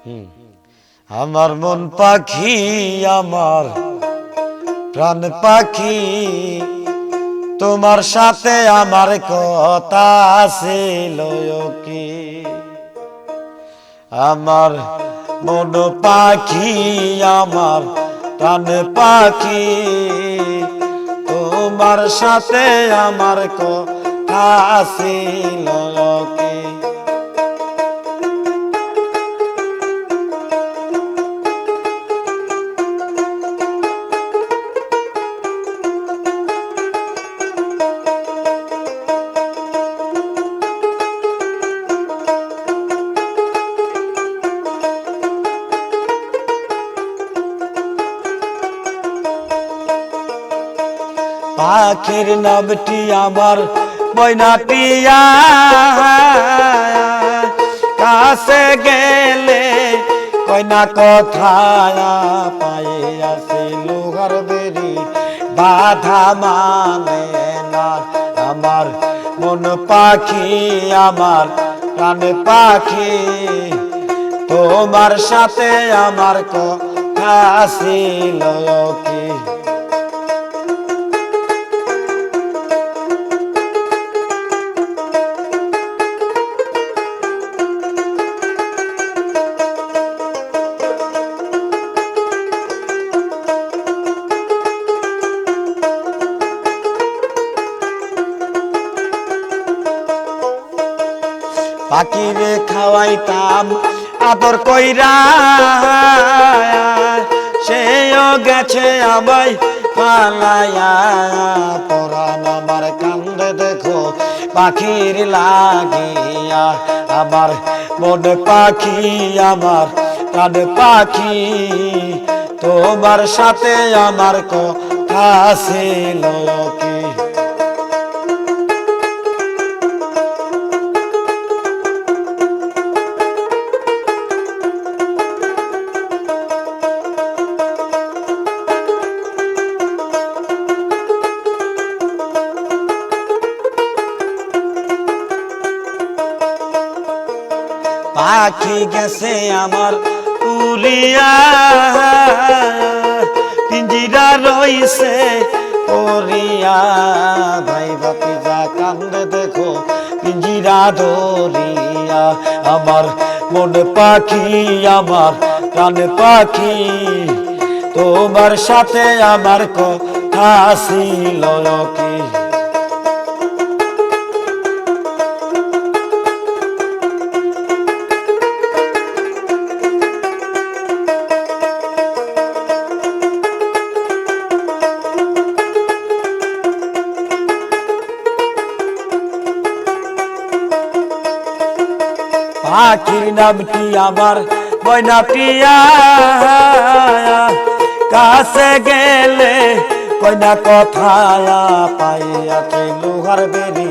আমার মন পাখি, আমার প্রাণ পাখি, তোমার সাথে আমার কথা ছিল কি? আমার মন পাখি, আমার প্রাণ পাখি, তোমার সাথে আমার কথা ছিল কি? পাখির নামটি আমার ময়না পিয়া, কাছে গেলে কয়না কথা পাইয়াছে লোহার বেরি বাধা মানে না। আমার মন পাখি, আমার প্রাণ পাখি, তোমার সাথে আমার কথা ছিল কি? পাখিরে খাওয়াইতাম আদর কইরা, সেও গেছে আমায় পালাইয়া। পরাণ আমার কান্দে দেখো পাখির লাগিয়া। আমার মন পাখি, আমার প্রাণ পাখি, তোমার সাথে আমার কথা ছিল কি? পাখি গেছে আমার উড়িয়া, পিঞ্জিরা রইছে পড়িয়া। ভাই বাপি যা কান্দে দেখো পিঞ্জিরা ধরিয়া। আমার মন পাখি, আমার প্রাণ পাখি, তোমার সাথে আমার কথা ছিল কি? পাখির নামটি আমার ময়না পিয়া, কাছে গেলে কয়না কথা পাইয়াছে লোহার বেরি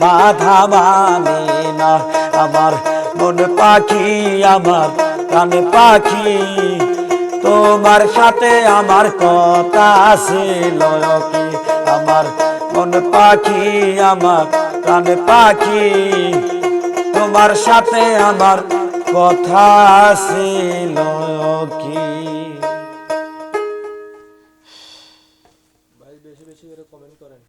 বাধা মানে না। আমার মন পাখি, আমার প্রাণ পাখি, তোমার সাথে আমার কথা ছিল কি? আমার মন পাখি, আমার প্রাণ পাখি, তোমার সাথে আমার কথা ছিল কি? ভাই বেশি বেশি করে কমেন্ট করেন।